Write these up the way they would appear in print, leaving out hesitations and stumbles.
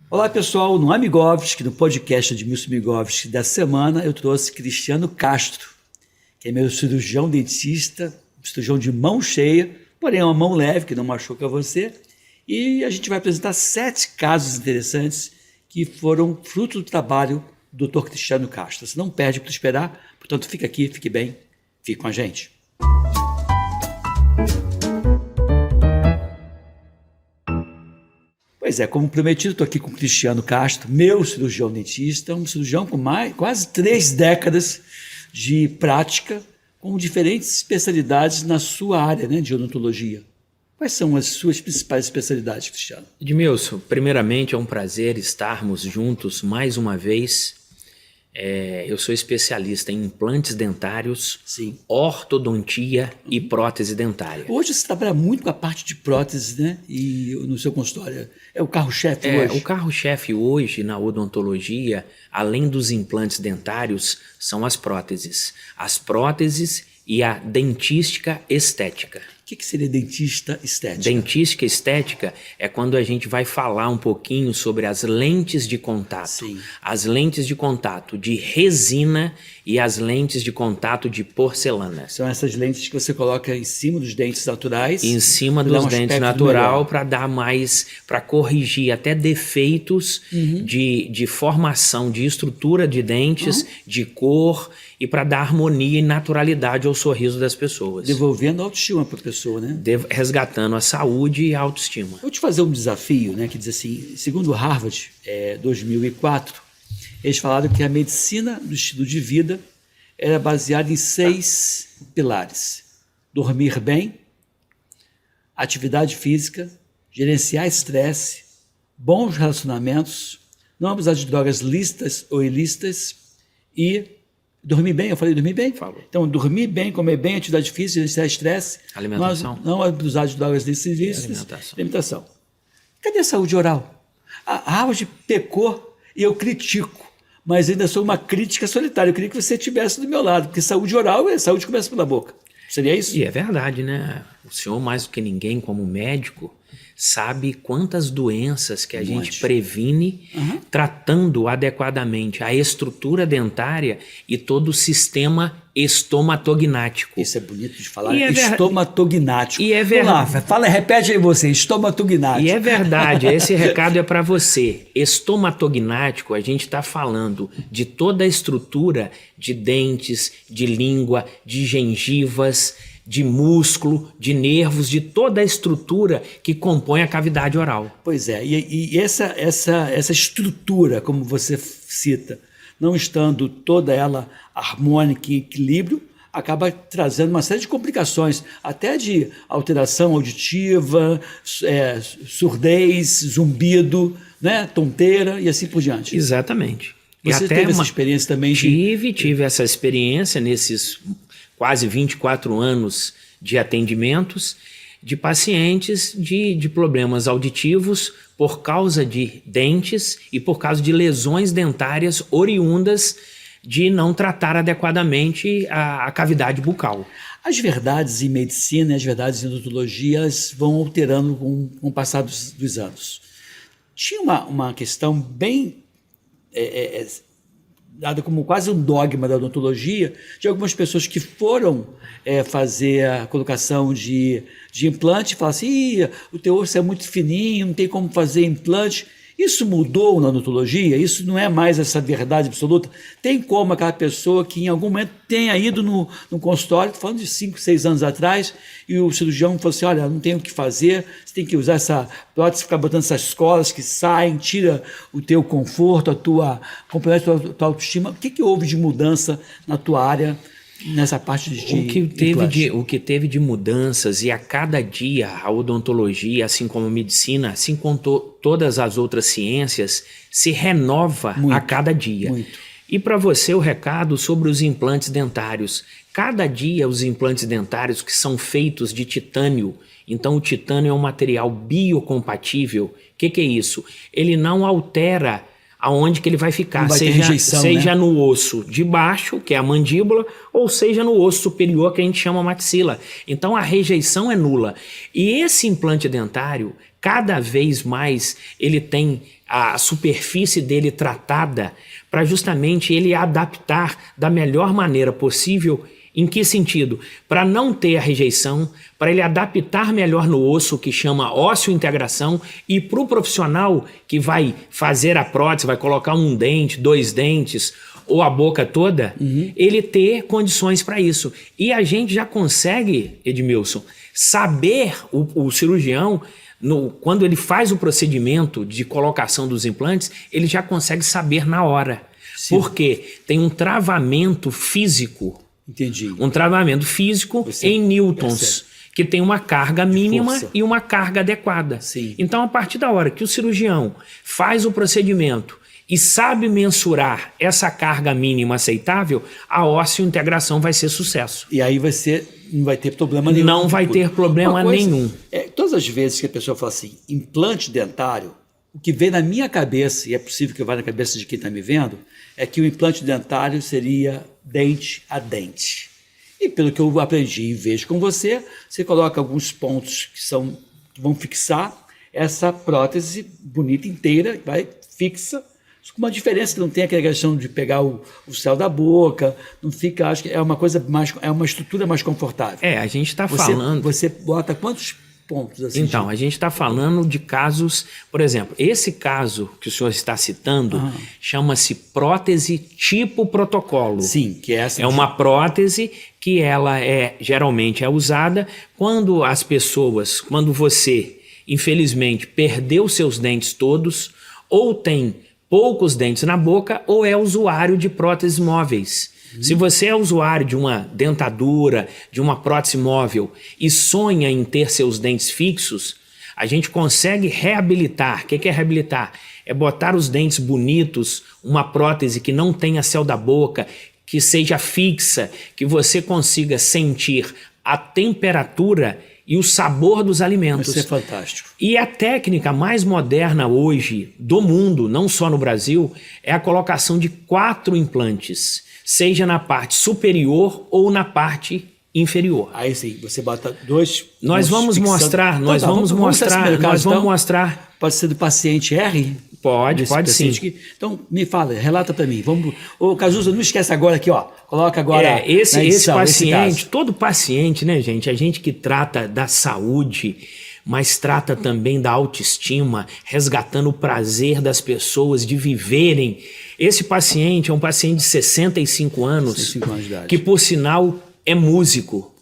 Olá pessoal, no Amigovski, no podcast de Milson Migovski da semana, eu trouxe Cristiano Castro, que é meu cirurgião dentista, cirurgião de mão cheia, porém é uma mão leve, que não machuca você, e a gente vai apresentar 7 casos interessantes que foram fruto do trabalho do Dr. Cristiano Castro. Você não perde para esperar, portanto fica aqui, fique bem, fique com a gente. Pois é, como prometido, estou aqui com o Cristiano Castro, meu cirurgião dentista, um cirurgião com quase 3 décadas de prática, com diferentes especialidades na sua área, né, de odontologia. Quais são as suas principais especialidades, Cristiano? Edmilson, primeiramente é um prazer estarmos juntos mais uma vez. Eu sou especialista em implantes dentários, Sim. ortodontia e prótese dentária. Hoje você trabalha muito com a parte de prótese, né? E no seu consultório é o carro-chefe hoje? O carro-chefe hoje na odontologia, além dos implantes dentários, são as próteses. As próteses e a dentística estética. O que seria dentista estética? Dentística estética é quando a gente vai falar um pouquinho sobre as lentes de contato. Sim. As lentes de contato de resina e as lentes de contato de porcelana. São essas lentes que você coloca em cima dos dentes naturais. Em cima dos dentes natural para dar mais, para corrigir até defeitos de formação, de estrutura de dentes, de cor e para dar harmonia e naturalidade ao sorriso das pessoas. Devolvendo a autoestima para a pessoa, né? Resgatando a saúde e a autoestima. Eu vou te fazer um desafio, né, que diz assim, segundo Harvard, 2004, eles falaram que a medicina do estilo de vida era baseada em 6 pilares: dormir bem, atividade física, gerenciar estresse, bons relacionamentos, não abusar de drogas lícitas ou ilícitas e dormir bem. Eu falei dormir bem? Falou. Então, dormir bem, comer bem, atividade física, gerenciar estresse, Alimentação. não abusar de drogas lícitas e ilícitas, alimentação. Cadê a saúde oral? A Harvard pecou e eu critico, mas ainda sou uma crítica solitária. Eu queria que você estivesse do meu lado, porque saúde oral saúde começa pela boca. Seria isso? E é verdade, né? O senhor, mais do que ninguém, como médico, sabe quantas doenças que a gente previne tratando adequadamente a estrutura dentária e todo o sistema estomatognático. Isso é bonito de falar, estomatognático. E é verdade. Vamos lá, repete aí você, estomatognático. E é verdade, esse recado é para você. Estomatognático, a gente está falando de toda a estrutura de dentes, de língua, de gengivas, de músculo, de nervos, de toda a estrutura que compõe a cavidade oral. Pois é, e essa estrutura, como você cita, não estando toda ela harmônica em equilíbrio, acaba trazendo uma série de complicações, até de alteração auditiva, surdez, zumbido, né, tonteira e assim por diante. Exatamente. Você teve essa experiência também? Tive essa experiência nesses quase 24 anos de atendimentos de pacientes de problemas auditivos por causa de dentes e por causa de lesões dentárias oriundas de não tratar adequadamente a cavidade bucal. As verdades em medicina e as verdades em odontologia, elas vão alterando com o passar dos anos. Tinha uma questão bem dada como quase um dogma da odontologia, de algumas pessoas que foram fazer a colocação de implante e falaram assim, o teu osso é muito fininho, não tem como fazer implante. Isso mudou na odontologia? Isso não é mais essa verdade absoluta? Tem como aquela pessoa que em algum momento tenha ido no consultório, falando de 5, 6 anos atrás, e o cirurgião falou assim, olha, não tem o que fazer, você tem que usar essa prótese, ficar botando essas colas que saem, tira o teu conforto, compromete a tua autoestima. O que houve de mudança na tua área nessa parte de o que teve de mudanças, e a cada dia a odontologia, assim como a medicina, assim como todas as outras ciências, se renova a cada dia. Muito. E para você o recado sobre os implantes dentários. Cada dia os implantes dentários que são feitos de titânio, então o titânio é um material biocompatível. O que é isso? Ele não altera aonde que ele vai ficar, seja no osso de baixo, que é a mandíbula, ou seja no osso superior, que a gente chama maxila. Então a rejeição é nula. E esse implante dentário, cada vez mais ele tem a superfície dele tratada para justamente ele adaptar da melhor maneira possível. Em que sentido? Para não ter a rejeição, para ele adaptar melhor no osso, que chama ósseo-integração, e para o profissional que vai fazer a prótese, vai colocar um dente, 2 dentes, ou a boca toda, ele ter condições para isso. E a gente já consegue, Edmilson, saber o cirurgião, quando ele faz o procedimento de colocação dos implantes, ele já consegue saber na hora. Sim. Porque tem um travamento físico. Entendi. Um travamento físico em newtons, que tem uma carga mínima e uma carga adequada. Sim. Então, a partir da hora que o cirurgião faz o procedimento e sabe mensurar essa carga mínima aceitável, a ósseo-integração vai ser sucesso. E aí não vai ter problema nenhum. Não vai ter problema nenhum. Todas as vezes que a pessoa fala assim, implante dentário, o que vem na minha cabeça, e é possível que vá na cabeça de quem está me vendo, é que o implante dentário seria dente a dente. E pelo que eu aprendi e vejo com você, você coloca alguns pontos que vão fixar essa prótese bonita inteira, vai fixa, com uma diferença que não tem aquela questão de pegar o céu da boca, não fica, acho que é uma coisa mais, é uma estrutura mais confortável. A gente está falando... Você bota quantos pontos assim? Então, a gente está falando de casos, por exemplo, esse caso que o senhor está citando chama-se prótese tipo protocolo. Sim, que é essa. É uma prótese que ela geralmente é usada quando quando você, infelizmente, perdeu seus dentes todos, ou tem poucos dentes na boca, ou é usuário de próteses móveis. Se você é usuário de uma dentadura, de uma prótese móvel e sonha em ter seus dentes fixos, a gente consegue reabilitar. O que é reabilitar? É botar os dentes bonitos, uma prótese que não tenha céu da boca, que seja fixa, que você consiga sentir a temperatura e o sabor dos alimentos. Isso é fantástico. E a técnica mais moderna hoje do mundo, não só no Brasil, é a colocação de 4 implantes, seja na parte superior ou na parte inferior. Aí sim, você bota 2... Nós vamos mostrar. Pode ser do paciente R? Pode sim. Então, me fala, relata para mim. Ô, Cazuza, não esquece agora aqui, ó. Coloca agora esse paciente, todo paciente, né, gente? A gente que trata da saúde, mas trata também da autoestima, resgatando o prazer das pessoas de viverem. Esse paciente é um paciente de 65 anos, de idade, que por sinal é músico.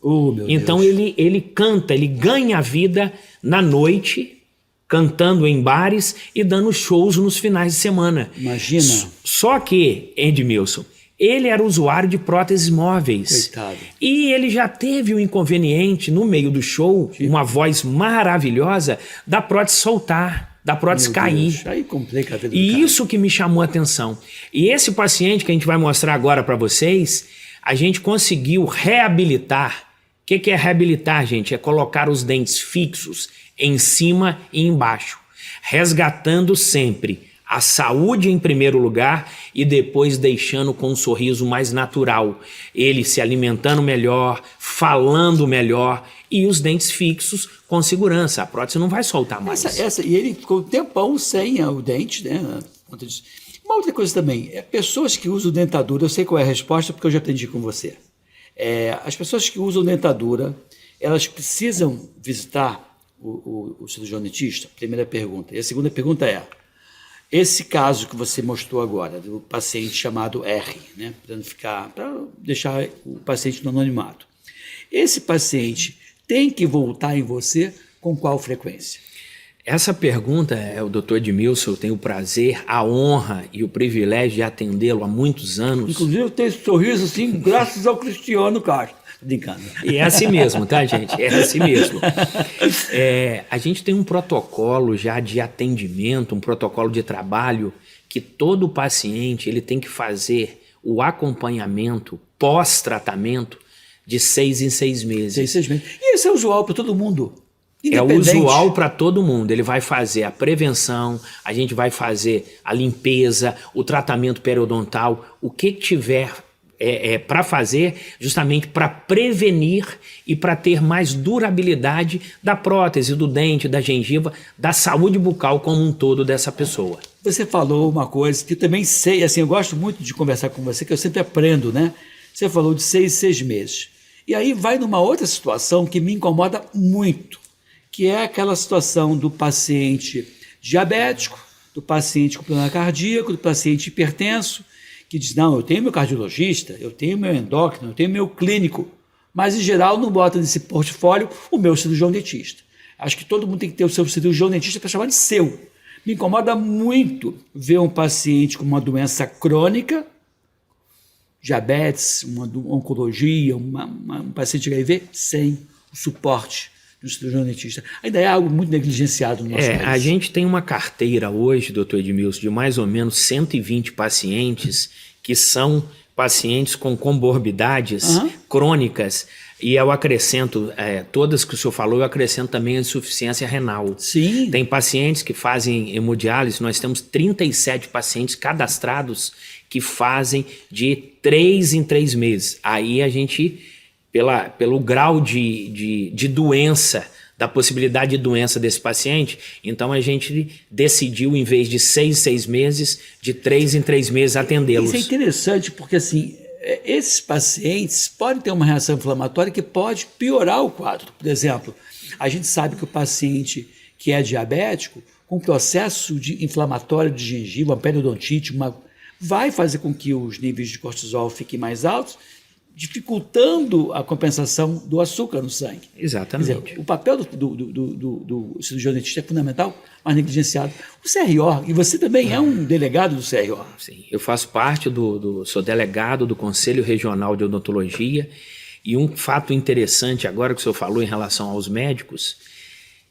Então ele canta, ele ganha a vida na noite, cantando em bares e dando shows nos finais de semana. Imagina. Só que, Edmilson, ele era usuário de próteses móveis. Coitado. E ele já teve o inconveniente, no meio do show, uma voz maravilhosa, da prótese soltar, da prótese cair. Deus. Aí complica a vida do E cara. isso que me chamou a atenção. E esse paciente que a gente vai mostrar agora para vocês, a gente conseguiu reabilitar. O que é reabilitar, gente? É colocar os dentes fixos em cima e embaixo, resgatando sempre a saúde em primeiro lugar e depois deixando com um sorriso mais natural. Ele se alimentando melhor, falando melhor e os dentes fixos com segurança. A prótese não vai soltar mais. E ele ficou um tempão sem o dente, né? Uma outra coisa também, pessoas que usam dentadura, eu sei qual é a resposta porque eu já aprendi com você. As pessoas que usam dentadura, elas precisam visitar o cirurgião dentista? Primeira pergunta. E a segunda pergunta é, esse caso que você mostrou agora, do paciente chamado R, né, para deixar o paciente no anonimato. Esse paciente tem que voltar em você com qual frequência? Essa pergunta, o Dr. Edmilson, eu tenho o prazer, a honra e o privilégio de atendê-lo há muitos anos. Inclusive eu tenho esse sorriso assim, graças ao Cristiano Castro. Brincando. E é assim mesmo, tá, gente? É assim mesmo. A gente tem um protocolo já de atendimento, um protocolo de trabalho, que todo paciente ele tem que fazer o acompanhamento pós-tratamento de 6 em 6 meses. 6 em 6 meses. E isso é usual para todo mundo? É usual para todo mundo. Ele vai fazer a prevenção, a gente vai fazer a limpeza, o tratamento periodontal, o que tiver para fazer justamente para prevenir e para ter mais durabilidade da prótese, do dente, da gengiva, da saúde bucal como um todo dessa pessoa. Você falou uma coisa que eu também sei, assim, eu gosto muito de conversar com você, que eu sempre aprendo, né? Você falou de 6 meses. E aí vai numa outra situação que me incomoda muito, que é aquela situação do paciente diabético, do paciente com problema cardíaco, do paciente hipertenso, que diz, não, eu tenho meu cardiologista, eu tenho meu endócrino, eu tenho meu clínico, mas em geral não bota nesse portfólio o meu cirurgião dentista. Acho que todo mundo tem que ter o seu cirurgião dentista para chamar de seu. Me incomoda muito ver um paciente com uma doença crônica, diabetes, uma oncologia, um paciente HIV, sem o suporte do cirurgião dentista. Ainda é algo muito negligenciado no nosso país. A gente tem uma carteira hoje, doutor Edmilson, de mais ou menos 120 pacientes que são pacientes com comorbidades crônicas. E eu acrescento, todas que o senhor falou, eu acrescento também a insuficiência renal. Sim. Tem pacientes que fazem hemodiálise, nós temos 37 pacientes cadastrados que fazem de 3 em 3 meses. Aí a gente, pelo grau de doença, da possibilidade de doença desse paciente, então a gente decidiu, em vez de 6 meses, de 3 em 3 meses atendê-los. Isso é interessante porque, assim, esses pacientes podem ter uma reação inflamatória que pode piorar o quadro. Por exemplo, a gente sabe que o paciente que é diabético, com processo inflamatório de gengiva, uma periodontite, vai fazer com que os níveis de cortisol fiquem mais altos, dificultando a compensação do açúcar no sangue. Exatamente. Quer dizer, o papel do cirurgião dentista é fundamental, mas negligenciado. O CRO, e você também é um delegado do CRO. Sim, eu faço parte sou delegado do Conselho Regional de Odontologia, e um fato interessante agora que o senhor falou em relação aos médicos,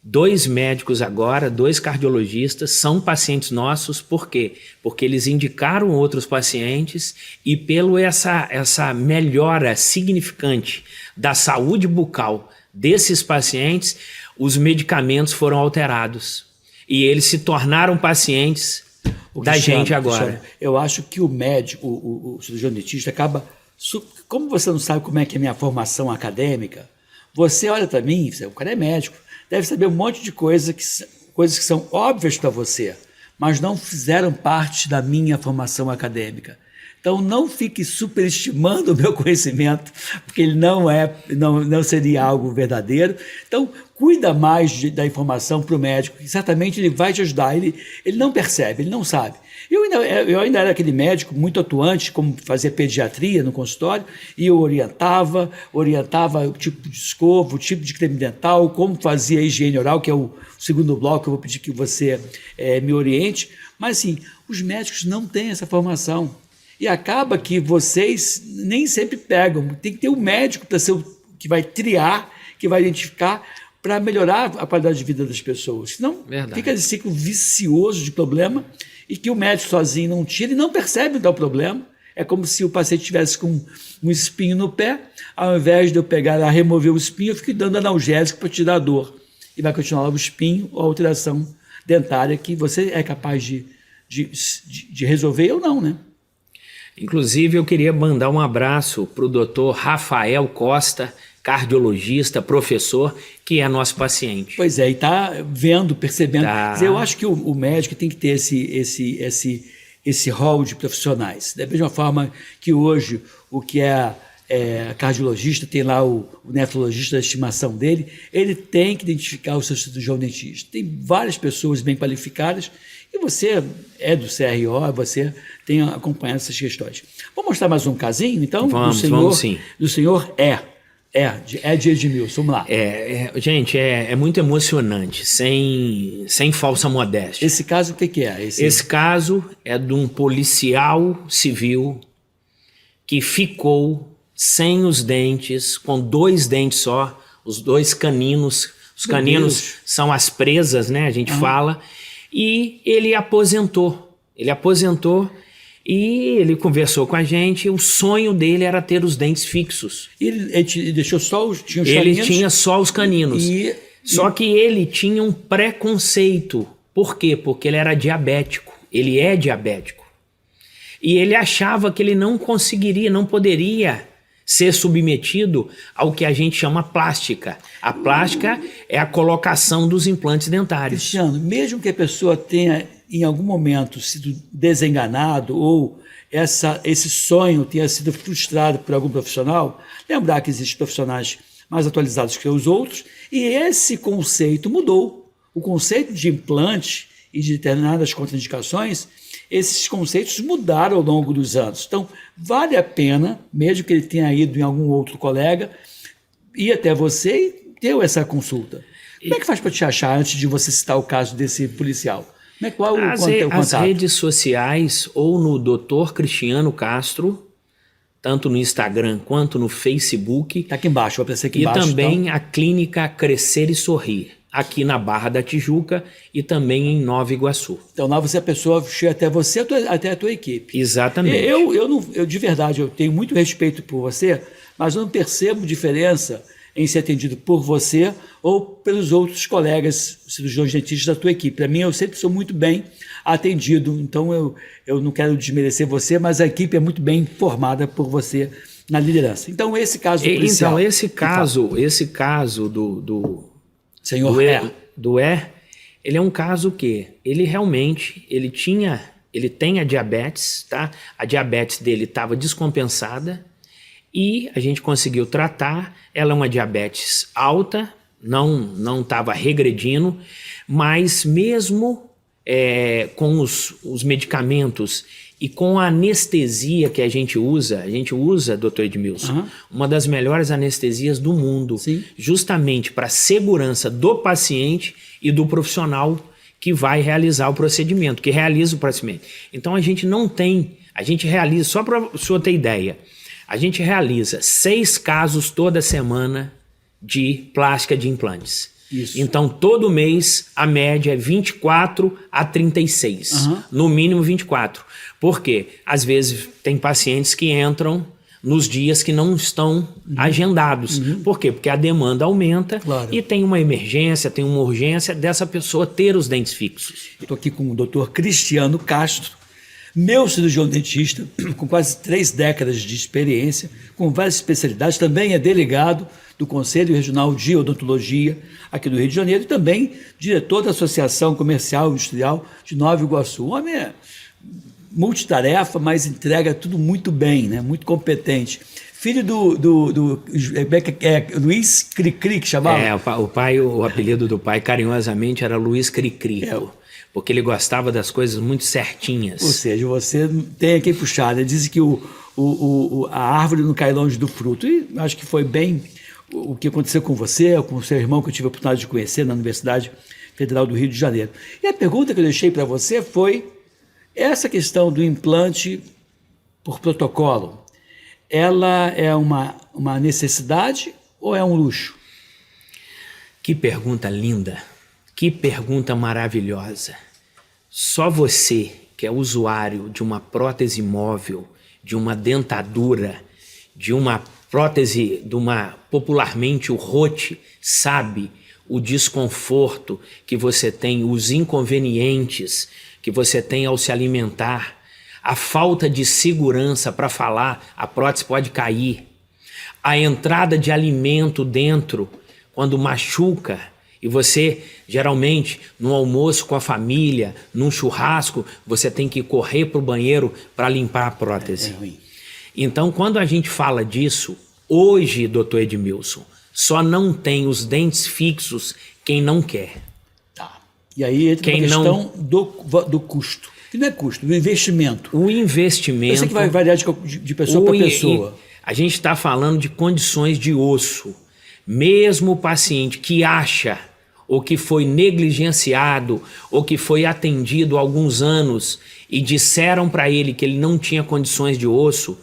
2 médicos agora, 2 cardiologistas, são pacientes nossos, por quê? Porque eles indicaram outros pacientes e pelo essa melhora significante da saúde bucal desses pacientes, os medicamentos foram alterados e eles se tornaram pacientes da gente agora. Eu acho que o médico, o cirurgião dentista acaba... Como você não sabe como é que é a minha formação acadêmica, você olha para mim, o cara é médico, deve saber um monte de coisas que são óbvias para você, mas não fizeram parte da minha formação acadêmica. Então não fique superestimando o meu conhecimento, porque ele não seria algo verdadeiro. Então cuida mais da informação para o médico, que certamente ele vai te ajudar. Ele não percebe, ele não sabe. Eu ainda era aquele médico muito atuante, como fazia pediatria no consultório, e eu orientava o tipo de escova, o tipo de creme dental, como fazia a higiene oral, que é o segundo bloco, eu vou pedir que você me oriente. Mas assim, os médicos não têm essa formação. E acaba que vocês nem sempre pegam. Tem que ter um médico para ser que vai triar, que vai identificar, para melhorar a qualidade de vida das pessoas. Senão fica esse ciclo vicioso de problema e que o médico sozinho não tira e não percebe o problema. É como se o paciente estivesse com um espinho no pé, ao invés de eu pegar e remover o espinho, eu fico dando analgésico para tirar a dor. E vai continuar o espinho ou a alteração dentária que você é capaz de resolver ou não, né? Inclusive, eu queria mandar um abraço para o doutor Rafael Costa, cardiologista, professor, que é nosso paciente. Pois é, e está vendo, percebendo. Tá. Quer dizer, eu acho que o médico tem que ter esse rol de profissionais. Da mesma forma que hoje o que é cardiologista tem lá o nefrologista da estimação dele, ele tem que identificar o seu cirurgião dentista. Tem várias pessoas bem qualificadas e você é do CRO, você tem acompanhado essas questões. Vou mostrar mais um casinho, então? Vamos sim. Do senhor de Edmilson, vamos lá. Gente, é muito emocionante, sem falsa modéstia. Esse caso, o que é? Esse caso é de um policial civil que ficou sem os dentes, com 2 dentes só, os 2 caninos. Os caninos são as presas, né? A gente fala. E ele aposentou. E ele conversou com a gente, o sonho dele era ter os dentes fixos. Ele deixou só os caninos? Ele tinha só os caninos. Só que ele tinha um preconceito. Por quê? Porque ele era diabético. Ele é diabético. E ele achava que ele não conseguiria, não poderia ser submetido ao que a gente chama plástica. A plástica é a colocação dos implantes dentários. Cristiano, mesmo que a pessoa tenha em algum momento sido desenganado ou esse sonho tenha sido frustrado por algum profissional, lembrar que existem profissionais mais atualizados que os outros, e esse conceito mudou. O conceito de implante e de determinadas contraindicações, esses conceitos mudaram ao longo dos anos. Então, vale a pena, mesmo que ele tenha ido em algum outro colega, ir até você e ter essa consulta. Como é que faz para te achar antes de você citar o caso desse policial? Qual é o contato? As redes sociais ou no Dr. Cristiano Castro, tanto no Instagram quanto no Facebook. Está aqui embaixo, vai aparecer aqui embaixo. E também a clínica Crescer e Sorrir, aqui na Barra da Tijuca e também em Nova Iguaçu. Então lá a pessoa chega até você, até a tua equipe. Exatamente. Eu de verdade, eu tenho muito respeito por você, mas eu não percebo diferença em ser atendido por você ou pelos outros colegas cirurgiões dentistas da tua equipe. Para mim, eu sempre sou muito bem atendido, então eu não quero desmerecer você, mas a equipe é muito bem formada por você na liderança. Então, esse caso do policial... Então, esse caso do senhor do ele é um caso que ele realmente, ele tem a diabetes, tá? A diabetes dele estava descompensada, e a gente conseguiu tratar. Ela é uma diabetes alta, não estava regredindo, mas mesmo com os medicamentos e com a anestesia que a gente usa, doutor Edmilson, uma das melhores anestesias do mundo, sim, justamente para a segurança do paciente e do profissional que vai realizar o procedimento, que realiza o procedimento. Então a gente realiza, só para o senhor ter ideia, a gente realiza 6 casos toda semana de plástica de implantes. Isso. Então, todo mês, a média é 24 a 36. No mínimo 24. Por quê? Às vezes, tem pacientes que entram nos dias que não estão agendados. Por quê? Porque a demanda aumenta, claro, e tem uma emergência, tem uma urgência dessa pessoa ter os dentes fixos. Estou aqui com o Dr. Cristiano Castro, meu cirurgião dentista, com quase 3 décadas de experiência, com várias especialidades, também é delegado do Conselho Regional de Odontologia aqui do Rio de Janeiro e também diretor da Associação Comercial e Industrial de Nova Iguaçu. O homem é multitarefa, mas entrega tudo muito bem, né? Muito competente. Filho do Luiz Cricri, que chamava? O apelido do pai carinhosamente era Luiz Cricri. Porque ele gostava das coisas muito certinhas. Ou seja, você tem quem puxar, né? Dizem que a árvore não cai longe do fruto. E acho que foi bem o que aconteceu com você, com o seu irmão, que eu tive a oportunidade de conhecer na Universidade Federal do Rio de Janeiro. E a pergunta que eu deixei para você foi essa questão do implante por protocolo. Ela é uma necessidade ou é um luxo? Que pergunta linda. Que pergunta maravilhosa. Só você, que é usuário de uma prótese móvel, de uma dentadura, de uma prótese, popularmente o rote, sabe o desconforto que você tem, os inconvenientes que você tem ao se alimentar, a falta de segurança para falar, a prótese pode cair, a entrada de alimento dentro, quando machuca. E você, geralmente, no almoço com a família, num churrasco, você tem que correr para o banheiro para limpar a prótese. É ruim. Então, quando a gente fala disso, hoje, doutor Edmilson, só não tem os dentes fixos quem não quer. Tá. E aí entra a questão do custo. Que não é custo, do investimento. O investimento... Eu sei que vai variar de pessoa para pessoa. A gente está falando de condições de osso. Mesmo o paciente que acha ou que foi negligenciado, ou que foi atendido há alguns anos e disseram para ele que ele não tinha condições de osso,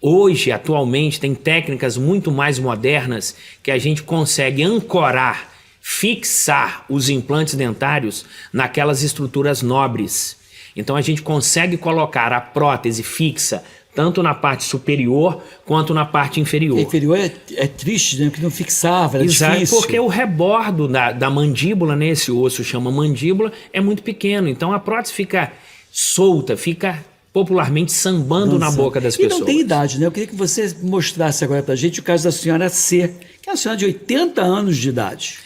hoje, atualmente, tem técnicas muito mais modernas que a gente consegue ancorar, fixar os implantes dentários naquelas estruturas nobres. Então a gente consegue colocar a prótese fixa tanto na parte superior quanto na parte inferior. A inferior é triste, né? Porque não fixava, era Exato, difícil. Porque o rebordo da mandíbula, né? Esse osso chama mandíbula, é muito pequeno. Então a prótese fica solta, fica popularmente sambando na boca das pessoas. E não tem idade, né? Eu queria que você mostrasse agora pra gente o caso da senhora C, que é uma senhora de 80 anos de idade.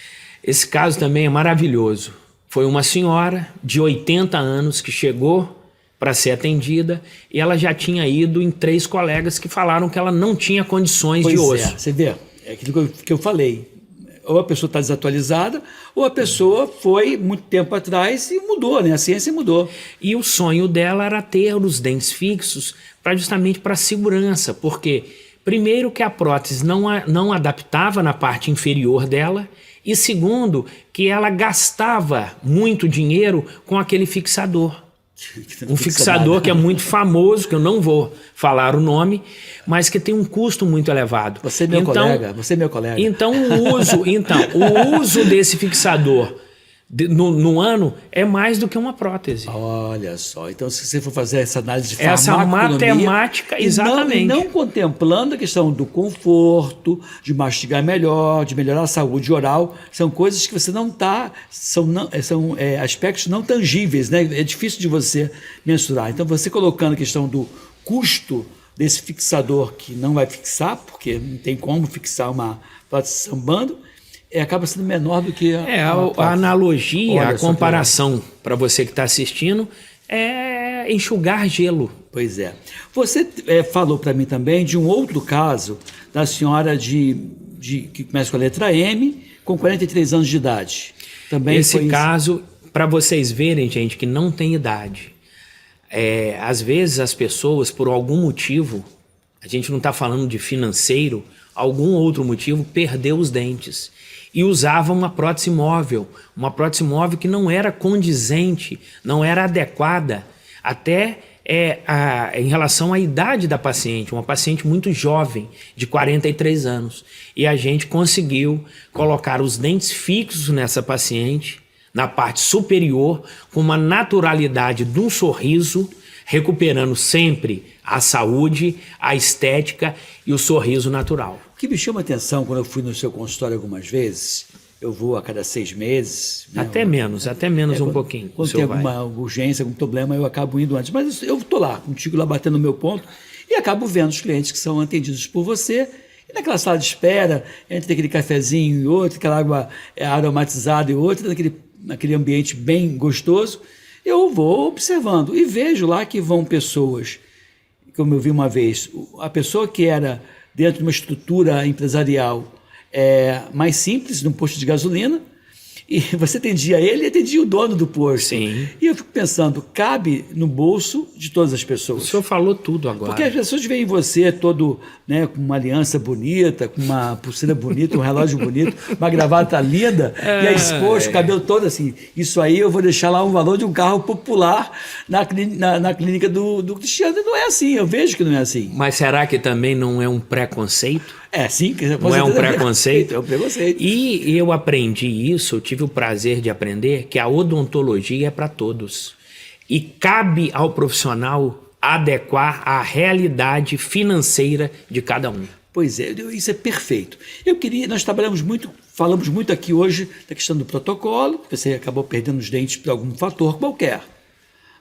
Esse caso também é maravilhoso. Foi uma senhora de 80 anos que chegou para ser atendida e ela já tinha ido em 3 colegas que falaram que ela não tinha condições de osso. Você vê, é aquilo que eu falei. Ou a pessoa está desatualizada, ou a pessoa foi muito tempo atrás e mudou, né? A ciência mudou. E o sonho dela era ter os dentes fixos justamente para segurança, porque primeiro que a prótese não adaptava na parte inferior dela, e segundo que ela gastava muito dinheiro com aquele fixador. Um fixador que é muito famoso, que eu não vou falar o nome, mas que tem um custo muito elevado. Você é meu colega, você é meu colega. Então o uso desse fixador no ano é mais do que uma prótese. Olha só, então se você for fazer essa análise de essa matemática, exatamente. E não contemplando a questão do conforto, de mastigar melhor, de melhorar a saúde oral, são coisas que você não está, são aspectos não tangíveis, né? É difícil de você mensurar. Então você colocando a questão do custo desse fixador que não vai fixar, porque não tem como fixar uma prótese sambando, acaba sendo menor do que a analogia, a comparação para você que está assistindo é enxugar gelo. Pois é. Você falou para mim também de um outro caso da senhora que começa com a letra M, com 43 anos de idade. Também esse caso, para vocês verem, gente, que não tem idade. Às vezes as pessoas, por algum motivo, a gente não está falando de financeiro, algum outro motivo, perdeu os dentes. E usava uma prótese móvel que não era condizente, não era adequada, até em relação à idade da paciente, uma paciente muito jovem, de 43 anos. E a gente conseguiu colocar os dentes fixos nessa paciente, na parte superior, com uma naturalidade de um sorriso, recuperando sempre a saúde, a estética e o sorriso natural. O que me chama a atenção quando eu fui no seu consultório algumas vezes, eu vou a cada 6 meses. Né? Até menos um pouquinho. Quando tem alguma urgência, algum problema, eu acabo indo antes. Mas eu estou lá, contigo lá batendo no meu ponto e acabo vendo os clientes que são atendidos por você. E naquela sala de espera, entre aquele cafezinho e outro, aquela água aromatizada e outra, naquele ambiente bem gostoso, eu vou observando e vejo lá que vão pessoas, como eu vi uma vez, a pessoa que era dentro de uma estrutura empresarial mais simples, num posto de gasolina, e você atendia ele e atendia o dono do posto. Sim. E eu fico pensando, cabe no bolso de todas as pessoas. O senhor falou tudo agora. Porque as pessoas veem você todo, né, com uma aliança bonita, com uma pulseira bonita, um relógio bonito, uma gravata linda, e aí exposto, o cabelo todo assim. Isso aí eu vou deixar lá um valor de um carro popular na clínica do Cristiano. E não é assim, eu vejo que não é assim. Mas será que também não é um preconceito? Sim. Não é um preconceito? É um preconceito. E eu aprendi isso, eu tive o prazer de aprender que a odontologia é para todos. E cabe ao profissional adequar à realidade financeira de cada um. Pois é, isso é perfeito. Nós falamos muito aqui hoje da questão do protocolo, você acabou perdendo os dentes por algum fator qualquer.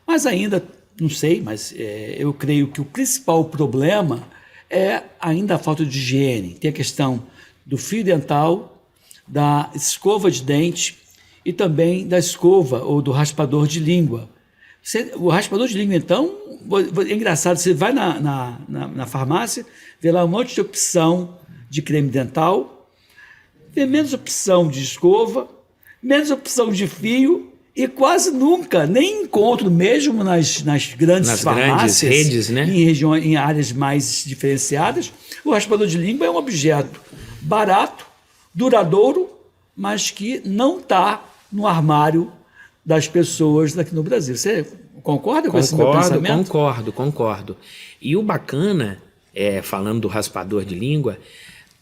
Mas ainda, não sei, mas eu creio que o principal problema é ainda a falta de higiene. Tem a questão do fio dental, da escova de dente e também da escova ou do raspador de língua. O raspador de língua, então, é engraçado, você vai na farmácia, vê lá um monte de opção de creme dental, vê menos opção de escova, menos opção de fio, e quase nunca, nem encontro, mesmo nas grandes farmácias, grandes redes, né? Em áreas mais diferenciadas, o raspador de língua é um objeto barato, duradouro, mas que não está no armário das pessoas aqui no Brasil. Você concorda com esse meu pensamento? Concordo. E o bacana, falando do raspador de língua,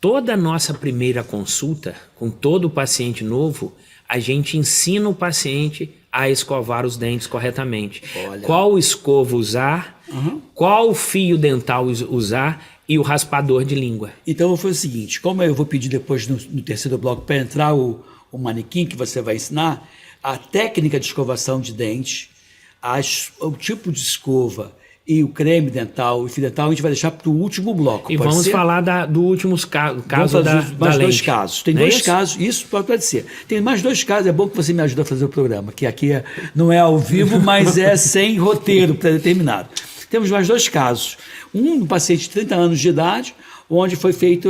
toda a nossa primeira consulta com todo paciente novo, a gente ensina o paciente a escovar os dentes corretamente. Olha. Qual escova usar, qual fio dental usar e o raspador de língua. Então eu vou fazer o seguinte, como eu vou pedir depois no terceiro bloco para entrar o manequim que você vai ensinar, a técnica de escovação de dente, o tipo de escova e o creme dental, o fio dental, a gente vai deixar para o último bloco. E pode vamos ser? falar do último caso Mais da dois lente. casos. Tem Não é dois isso? casos, isso pode ser. Tem mais dois casos, é bom que você me ajude a fazer o programa, que aqui não é ao vivo, mas é sem roteiro pré-determinado. Temos mais dois casos. Um paciente de 30 anos de idade, onde foi feita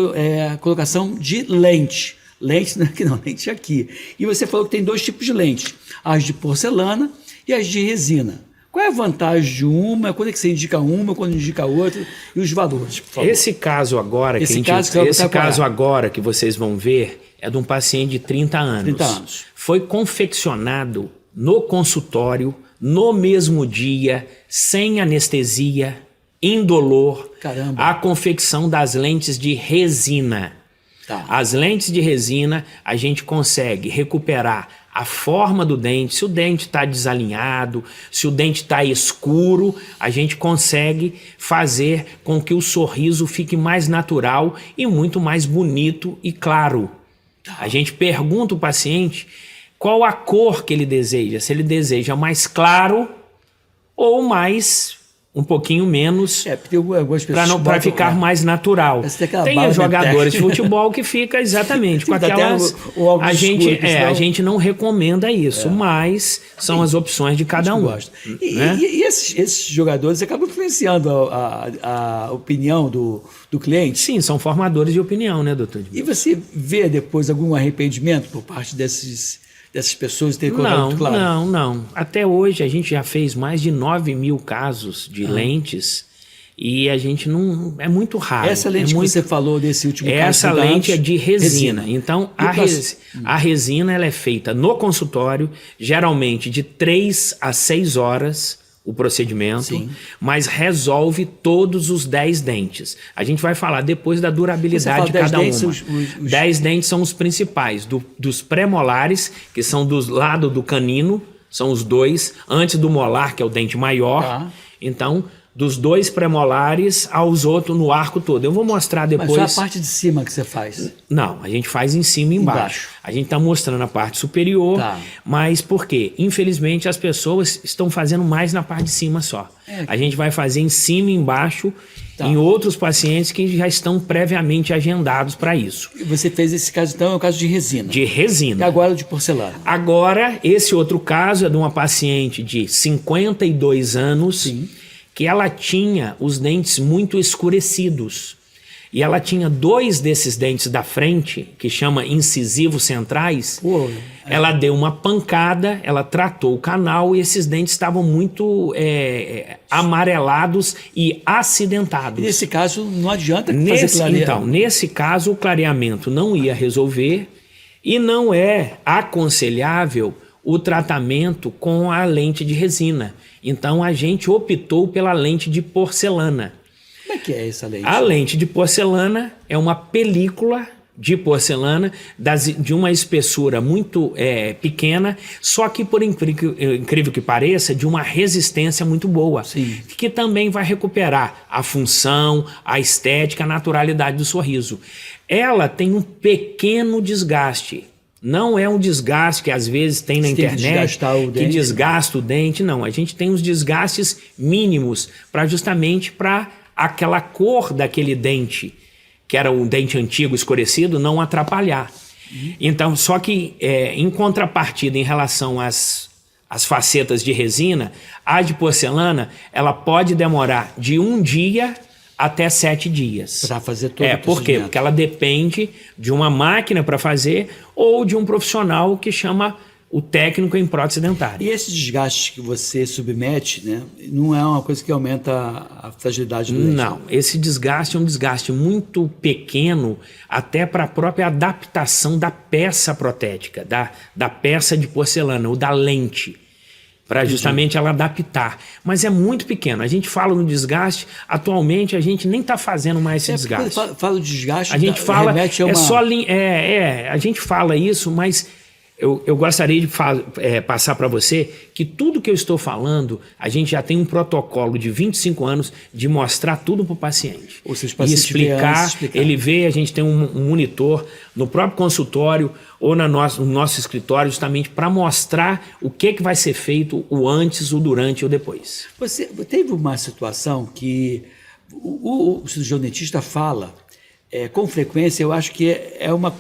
a colocação de lente. Lente aqui não, lente aqui. E você falou que tem dois tipos de lentes, as de porcelana e as de resina. Qual é a vantagem de uma? Quando é que você indica uma, quando indica a outra? E os valores, por favor. Esse caso agora, agora que vocês vão ver é de um paciente de 30 anos. 30 anos. Foi confeccionado no consultório, no mesmo dia, sem anestesia, indolor, Caramba. a confecção das lentes de resina. Tá. As lentes de resina, a gente consegue recuperar a forma do dente. Se o dente está desalinhado, se o dente está escuro, a gente consegue fazer com que o sorriso fique mais natural e muito mais bonito e claro. A gente pergunta ao paciente qual a cor que ele deseja, se ele deseja mais claro ou mais um pouquinho menos, Porque algumas pessoas para ficar mais natural. Tem jogadores de futebol que fica exatamente com aquelas. A gente não recomenda isso, mas são as opções de cada um. E esses jogadores acabam influenciando a opinião do cliente? Sim, são formadores de opinião, né, doutor? E você vê depois algum arrependimento por parte dessas pessoas terem colocado muito claro? Não. Até hoje a gente já fez mais de 9.000 casos de lentes e a gente não... É muito raro. Essa lente que você falou desse último caso... Essa lente é de resina. Então, a resina ela é feita no consultório, geralmente de 3 a 6 horas o procedimento, Sim. mas resolve todos os 10 dentes. A gente vai falar depois da durabilidade de cada uma. 10 dentes são os principais, dos pré-molares, que são do lado do canino, são os dois, antes do molar, que é o dente maior. Tá. Então, dos 2 pré-molares aos outros no arco todo. Eu vou mostrar depois... Mas só a parte de cima que você faz? Não, a gente faz em cima e embaixo. A gente está mostrando a parte superior, mas por quê? Infelizmente as pessoas estão fazendo mais na parte de cima só. A gente vai fazer em cima e embaixo em outros pacientes que já estão previamente agendados para isso. E você fez esse caso, então, é o caso de resina? De resina. E agora de porcelana? Agora, esse outro caso é de uma paciente de 52 anos... Sim. Que ela tinha os dentes muito escurecidos. E ela tinha 2 desses dentes da frente, que chama incisivos centrais. Ela deu uma pancada, ela tratou o canal e esses dentes estavam muito amarelados e acidentados. E nesse caso não adianta fazer clareamento? Então, nesse caso o clareamento não ia resolver e não é aconselhável o tratamento com a lente de resina. Então a gente optou pela lente de porcelana. Como é que é essa lente? A lente de porcelana é uma película de porcelana de uma espessura muito pequena, só que por incrível que pareça, de uma resistência muito boa. Sim. Que também vai recuperar a função, a estética, a naturalidade do sorriso. Ela tem um pequeno desgaste. Não é um desgaste que às vezes tem na internet, que desgasta o dente. Não, a gente tem os desgastes mínimos justamente para aquela cor daquele dente, que era o dente antigo escurecido, não atrapalhar. Então, só que em contrapartida em relação às facetas de resina, a de porcelana, ela pode demorar de 1 dia até 7 dias. Para fazer todo o Por quê? procedimento. Porque ela depende de uma máquina para fazer ou de um profissional que chama o técnico em prótese dentária. E esse desgaste que você submete, né, não é uma coisa que aumenta a fragilidade do dente? Não, esse desgaste é um desgaste muito pequeno até para a própria adaptação da peça protética, da peça de porcelana ou da lente, para justamente ela adaptar. Mas é muito pequeno. A gente fala no desgaste, atualmente a gente nem está fazendo mais esse desgaste. Fala de desgaste, a gente fala, remete a uma... a gente fala isso, mas Eu gostaria de passar para você que tudo que eu estou falando, a gente já tem um protocolo de 25 anos de mostrar tudo para o paciente. Ou seja, o E paciente explicar, ele vê, a gente tem um monitor no próprio consultório ou no nosso escritório, justamente para mostrar o que vai ser feito, o antes, o durante e o depois. Você teve uma situação que o cirurgião dentista fala, com frequência, eu acho que é uma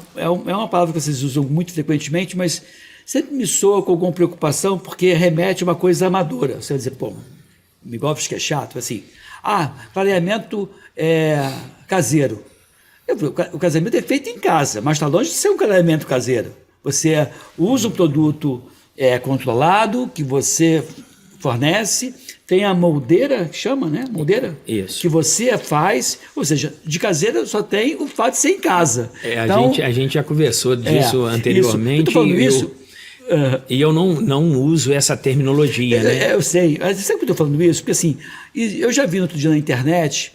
palavra que vocês usam muito frequentemente, mas sempre me soa com alguma preocupação, porque remete a uma coisa amadora. Você vai dizer, pô, Migovski que é chato, assim, clareamento caseiro. O casamento é feito em casa, mas está longe de ser um clareamento caseiro. Você usa um produto controlado, que você fornece, tem a moldeira, chama, né? Moldeira? Isso. Que você faz, ou seja, de caseira só tem o fato de ser em casa. Então, a gente já conversou disso anteriormente. Isso. Eu tô falando isso. E eu não uso essa terminologia, né? Eu sei. Sabe por que eu estou falando isso? Porque assim, eu já vi no outro dia na internet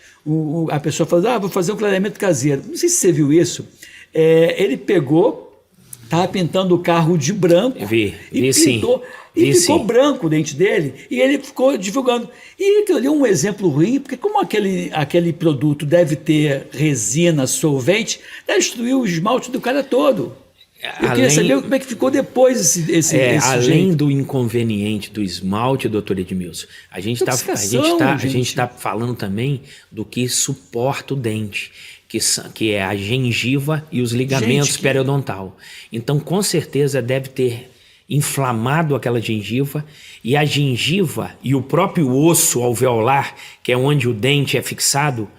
a pessoa falando, vou fazer um clareamento caseiro. Não sei se você viu isso. Ele pegou, estava pintando o carro de branco. Vi pintou. sim. E ficou branco o dente dele, e ele ficou divulgando. E aquilo ali é um exemplo ruim, porque como aquele produto deve ter resina, solvente, deve destruir o esmalte do cara todo. Eu queria saber como é que ficou depois esse além jeito. do inconveniente do esmalte, doutor Edmilson, a gente está falando também do que suporta o dente, que é a gengiva e os ligamentos periodontal. Então, com certeza, deve ter inflamado aquela gengiva, e a gengiva e o próprio osso alveolar, que é onde o dente é fixado,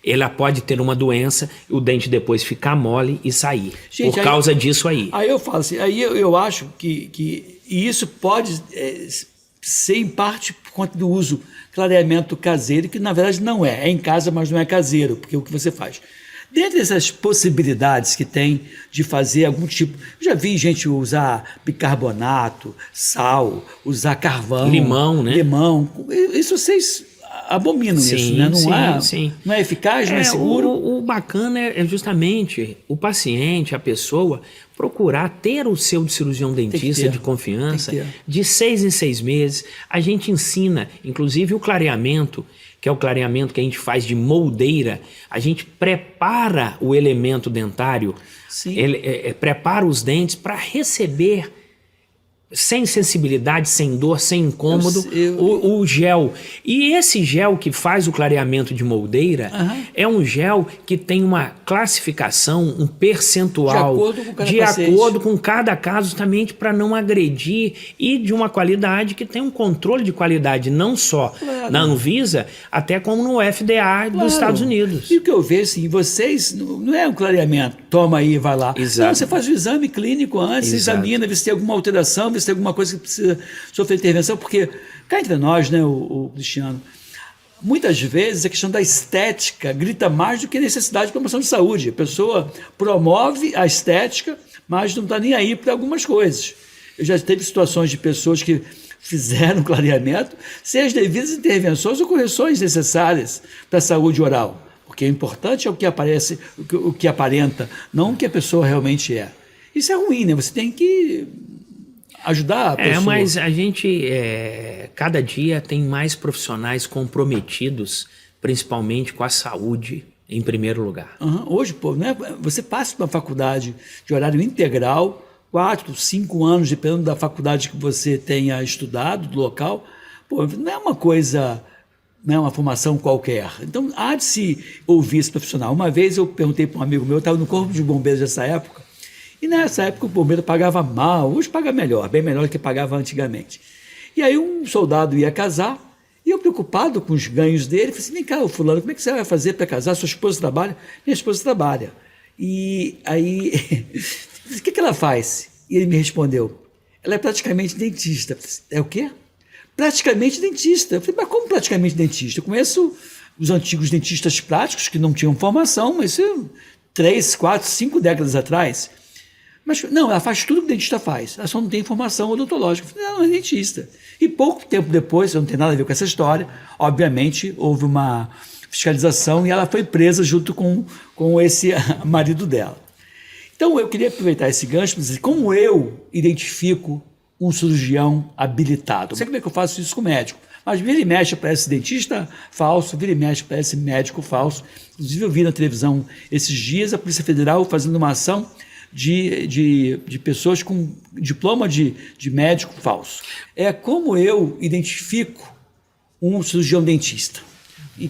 ela pode ter uma doença, o dente depois ficar mole e sair, por causa disso aí. Aí eu falo assim, aí eu acho que isso pode ser em parte por conta do uso clareamento caseiro, que na verdade não é em casa, mas não é caseiro, porque é o que você faz. Dentre essas possibilidades que tem de fazer algum tipo... Eu já vi gente usar bicarbonato, sal, usar carvão... Limão, né? Limão. Isso vocês abominam, isso, né? Não é eficaz, não é seguro? O bacana é justamente o paciente, a pessoa, procurar ter o seu cirurgião dentista de confiança de 6 em 6 meses. A gente ensina, inclusive, o clareamento, que é o clareamento que a gente faz de moldeira. A gente prepara o elemento dentário, prepara os dentes para receber, sem sensibilidade, sem dor, sem incômodo, o gel. E esse gel que faz o clareamento de moldeira é um gel que tem uma classificação, um percentual de acordo com cada caso, justamente para não agredir, e de uma qualidade que tem um controle de qualidade, não só na Anvisa, até como no FDA dos Estados Unidos. E o que eu vejo, assim, vocês, não é um clareamento, toma aí, vai lá. Exato. Não, você faz o exame clínico antes, você examina, vê se tem alguma alteração, vê se tem alguma coisa que precisa sofrer intervenção, porque cá entre nós, né, o Cristiano, muitas vezes a questão da estética grita mais do que a necessidade de promoção de saúde. A pessoa promove a estética, mas não está nem aí para algumas coisas. Eu já teve situações de pessoas que fizeram clareamento sem as devidas intervenções ou correções necessárias para a saúde oral. Porque o importante é o que aparece, o que aparenta, não o que a pessoa realmente é. Isso é ruim, né? Você tem que ajudar a pessoa. Mas a gente, cada dia tem mais profissionais comprometidos, principalmente com a saúde, em primeiro lugar. Hoje, pô, né, você passa para uma faculdade de horário integral, 4, 5 anos, dependendo da faculdade que você tenha estudado, do local, pô, não é uma coisa, não é uma formação qualquer. Então, há de se ouvir esse profissional. Uma vez eu perguntei para um amigo meu, eu estava no Corpo de Bombeiros nessa época, e nessa época o bombeiro pagava mal, hoje paga melhor, bem melhor do que pagava antigamente. E aí um soldado ia casar, e eu preocupado com os ganhos dele, falei assim, vem cá, fulano, como é que você vai fazer para casar? Sua esposa trabalha? Minha esposa trabalha. E aí, o que ela faz? E ele me respondeu, ela é praticamente dentista. É o quê? Praticamente dentista. Eu falei, mas como praticamente dentista? Eu conheço os antigos dentistas práticos que não tinham formação, mas 3, 4, 5 décadas atrás. Mas não, ela faz tudo que o dentista faz, ela só não tem formação odontológica. Eu falei, não é dentista. E pouco tempo depois, não tem nada a ver com essa história, obviamente houve uma fiscalização e ela foi presa junto com esse marido dela. Então, eu queria aproveitar esse gancho para dizer como eu identifico um cirurgião habilitado. Não sei como é que eu faço isso com o médico, mas vira e mexe aparece dentista falso, vira e mexe aparece médico falso. Inclusive, eu vi na televisão esses dias a Polícia Federal fazendo uma ação de pessoas com diploma de médico falso. É como eu identifico um cirurgião dentista. E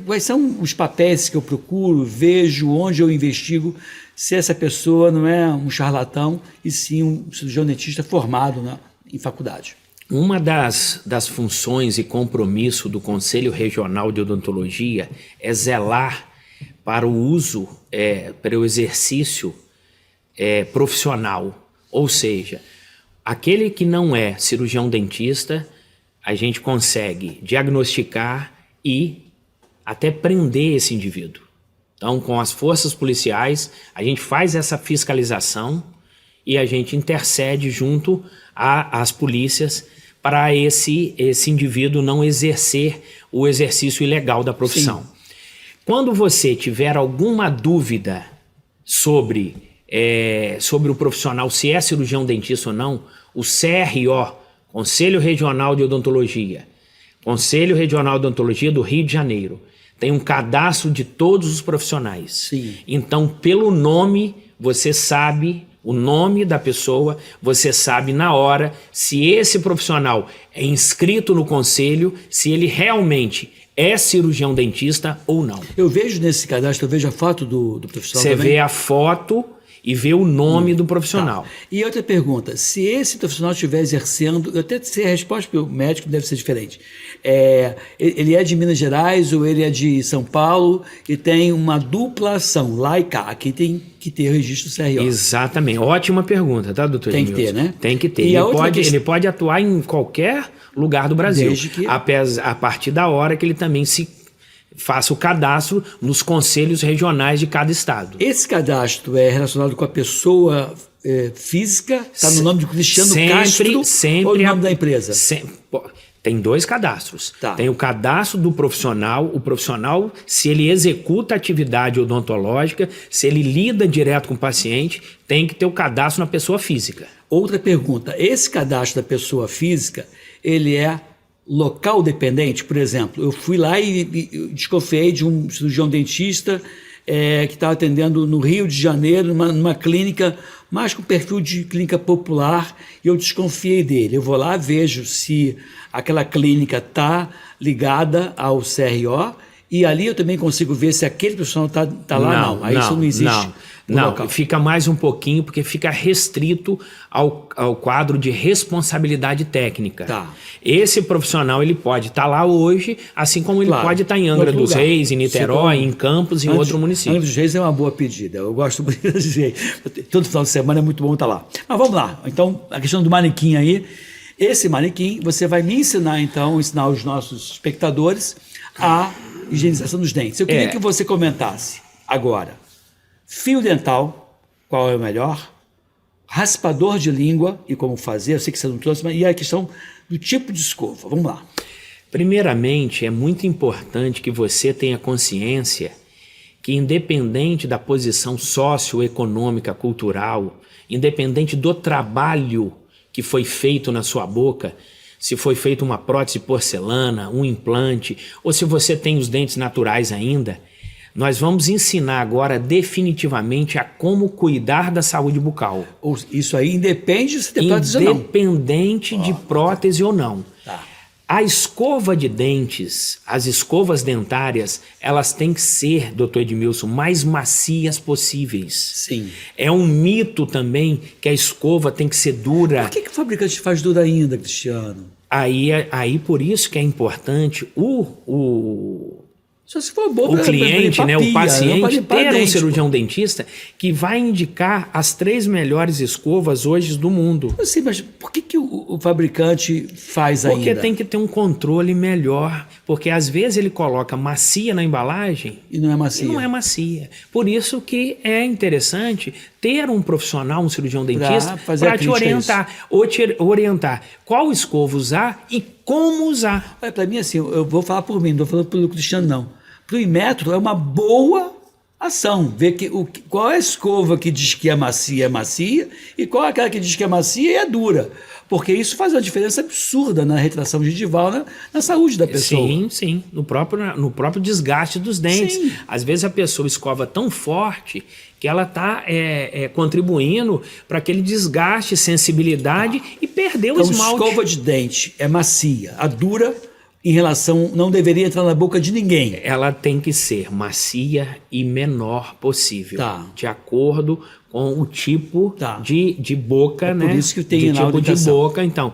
quais são os papéis que eu procuro, vejo, onde eu investigo, se essa pessoa não é um charlatão e sim um cirurgião dentista formado em faculdade. Uma das funções e compromisso do Conselho Regional de Odontologia é zelar para o uso, para o exercício profissional. Ou seja, aquele que não é cirurgião dentista, a gente consegue diagnosticar e até prender esse indivíduo. Então, com as forças policiais, a gente faz essa fiscalização e a gente intercede junto às polícias para esse indivíduo não exercer o exercício ilegal da profissão. Sim. Quando você tiver alguma dúvida sobre o profissional, se é cirurgião dentista ou não, o CRO, Conselho Regional de Odontologia, Conselho Regional de Odontologia do Rio de Janeiro, tem um cadastro de todos os profissionais. Sim. Então, pelo nome, você sabe o nome da pessoa, você sabe na hora se esse profissional é inscrito no conselho, se ele realmente é cirurgião dentista ou não. Eu vejo nesse cadastro, eu vejo a foto do profissional Você também. vê a foto e vê o nome do profissional. Tá. E outra pergunta, se esse profissional estiver exercendo, eu até sei a resposta, porque o médico deve ser diferente, ele é de Minas Gerais ou ele é de São Paulo e tem uma dupla ação, lá e cá, aqui tem que ter o registro do CRO. Exatamente, ótima pergunta, tá, doutor Tem que Edmilson? ter, né? Tem que ter, E ele pode atuar em qualquer lugar do Brasil, desde que... a partir da hora que ele também faça o cadastro nos conselhos regionais de cada estado. Esse cadastro é relacionado com a pessoa física? Está no nome de Cristiano Castro ou no nome da empresa? Tem dois cadastros. Tá. Tem o cadastro do profissional, o profissional, se ele executa atividade odontológica, se ele lida direto com o paciente, tem que ter o cadastro na pessoa física. Outra pergunta, esse cadastro da pessoa física, ele é local dependente? Por exemplo, eu fui lá e desconfiei de um cirurgião dentista que estava atendendo no Rio de Janeiro, numa clínica, mais com perfil de clínica popular, e eu desconfiei dele. Eu vou lá, vejo se aquela clínica está ligada ao CRO, e ali eu também consigo ver se aquele profissional está lá. Não, aí isso não existe. Não, fica mais um pouquinho, porque fica restrito ao quadro de responsabilidade técnica. Tá. Esse profissional ele pode estar lá hoje, assim como ele pode estar em Angra dos Reis, em Niterói, em Campos, em outro município. Angra dos Reis é uma boa pedida, eu gosto muito de Angra dos Reis. Todo final de semana é muito bom estar lá. Mas vamos lá, então a questão do manequim aí, esse manequim você vai me ensinar os nossos espectadores a higienização dos dentes. Eu queria que você comentasse agora. Fio dental, qual é o melhor? Raspador de língua e como fazer, eu sei que você não trouxe, mas e a questão do tipo de escova. Vamos lá. Primeiramente, é muito importante que você tenha consciência que, independente da posição socioeconômica, cultural, independente do trabalho que foi feito na sua boca, se foi feita uma prótese de porcelana, um implante, ou se você tem os dentes naturais ainda, nós vamos ensinar agora definitivamente a como cuidar da saúde bucal. Isso aí independe de se ter prótese ou não. Independente de prótese ou não. Tá. A escova de dentes, as escovas dentárias, elas têm que ser, doutor Edmilson, mais macias possíveis. Sim. É um mito também que a escova tem que ser dura. Por que o fabricante faz dura ainda, Cristiano? Aí por isso que é importante Só se for bom o cliente, né, o paciente, ter um cirurgião pô. dentista que vai indicar as 3 melhores escovas hoje do mundo. Eu sei, mas por que o fabricante faz ainda? Porque tem que ter um controle melhor, porque às vezes ele coloca macia na embalagem e não é macia. E não é macia. Por isso que é interessante ter um profissional, um cirurgião dentista, para te orientar qual escova usar e como usar. Para mim, assim, eu vou falar por mim, não estou falando pelo Cristiano, não. Para o Inmetro é uma boa ação, ver qual é a escova que diz que é macia, e qual é aquela que diz que é macia e é dura. Porque isso faz uma diferença absurda na retração gengival, na saúde da pessoa. Sim, sim. No próprio desgaste dos dentes. Sim. Às vezes a pessoa escova tão forte que ela está contribuindo para aquele desgaste, sensibilidade e perder o Então, esmalte. escova de dente é macia, a dura em relação, não deveria entrar na boca de ninguém. Ela tem que ser macia e menor possível, Tá. de acordo com o tipo Tá. de boca, É né? por isso que tem de na tipo de audição. boca. Então,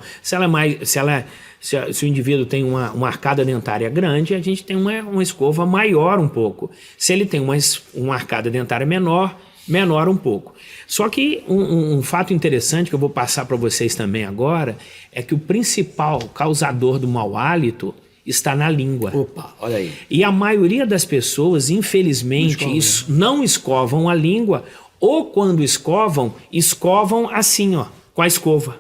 se o indivíduo tem uma arcada dentária grande, a gente tem uma escova maior um pouco. Se ele tem uma arcada dentária menor um pouco. Só que um fato interessante que eu vou passar para vocês também agora é que o principal causador do mau hálito está na língua. Opa, olha aí. E a maioria das pessoas, infelizmente, não escovam a língua, ou quando escovam assim, ó, com a escova.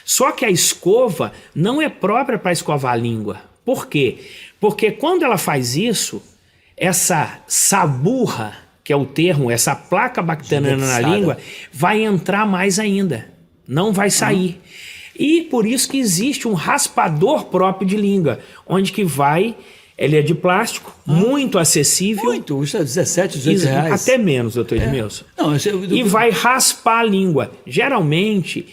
Só que a escova não é própria para escovar a língua. Por quê? Porque quando ela faz isso, essa saburra, que é o termo, essa placa bacteriana na língua, vai entrar mais ainda. Não vai sair. E por isso que existe um raspador próprio de língua, onde que vai, ele é de plástico, muito acessível. Muito, custa 17, 18 reais. Até menos, doutor Edmilson. Não, E vai raspar a língua. Geralmente,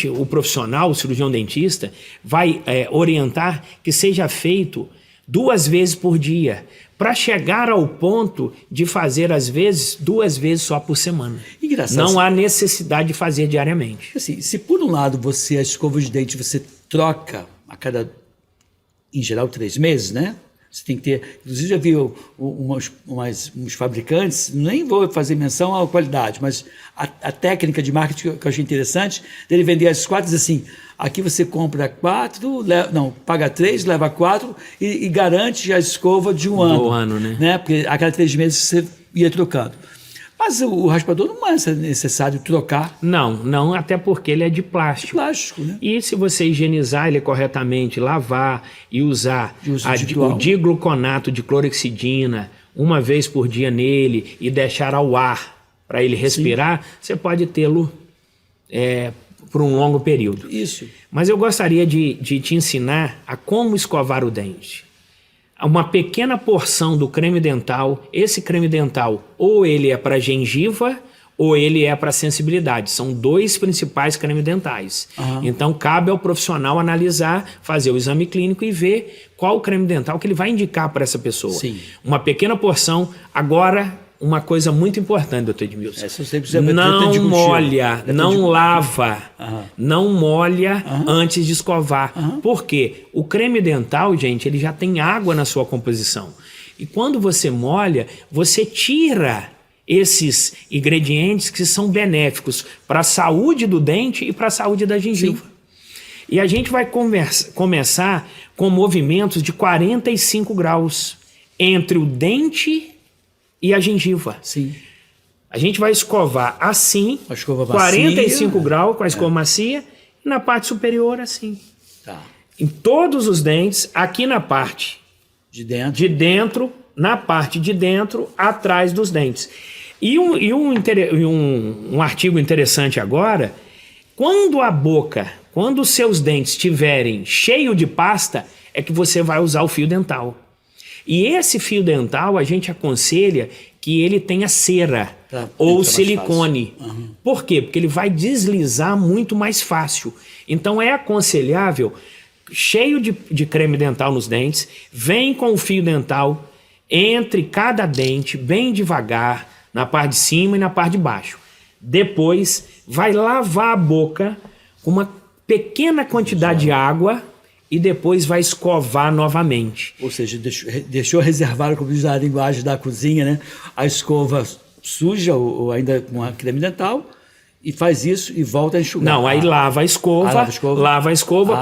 o profissional, o cirurgião dentista, vai orientar que seja feito 2 vezes por dia, para chegar ao ponto de fazer, às vezes, 2 vezes só por semana. Engraçado. Não há necessidade de fazer diariamente. Assim, se por um lado a escova de dente você troca a cada, em geral, 3 meses, né? Você tem que ter, inclusive já vi uns fabricantes, nem vou fazer menção à qualidade, mas a técnica de marketing que eu achei interessante, dele vender as 4 e dizer assim, aqui você compra 4, paga 3, leva 4 e garante a escova de um ano. Do ano, né? Porque a cada 3 meses você ia trocando. Mas o raspador não é necessário trocar. Não, até porque ele é de plástico. Plástico, né? E se você higienizar ele corretamente, lavar e usar o digluconato de clorexidina 1 vez por dia nele e deixar ao ar para ele respirar, você pode tê-lo por um longo período. Isso. Mas eu gostaria de te ensinar a como escovar o dente. Uma pequena porção do creme dental, esse creme dental ou ele é para gengiva ou ele é para sensibilidade. São 2 principais cremes dentais. Então cabe ao profissional analisar, fazer o exame clínico e ver qual o creme dental que ele vai indicar para essa pessoa. Sim. Uma pequena porção. Agora, uma coisa muito importante, doutor Edmilson. Não molha, não lava, não molha antes de escovar. Por quê? O creme dental, gente, ele já tem água na sua composição. E quando você molha, você tira esses ingredientes que são benéficos para a saúde do dente e para a saúde da gengiva. Sim. E a gente vai começar com movimentos de 45 graus entre o dente e a gengiva. Sim. A gente vai escovar assim, a escova 45 graus com a escova macia, e na parte superior assim. Tá. Em todos os dentes, aqui na parte de dentro, na parte de dentro, atrás dos dentes. E um artigo interessante agora, quando os seus dentes estiverem cheios de pasta, é que você vai usar o fio dental. E esse fio dental a gente aconselha que ele tenha cera ou silicone. Por quê? Porque ele vai deslizar muito mais fácil. Então é aconselhável, cheio de creme dental nos dentes, vem com o fio dental entre cada dente, bem devagar, na parte de cima e na parte de baixo. Depois vai lavar a boca com uma pequena quantidade de água e depois vai escovar novamente. Ou seja, deixou reservado, como diz a linguagem da cozinha, né? A escova suja ou ainda com a creme dental e faz isso e volta a enxugar. Não, aí lava a escova,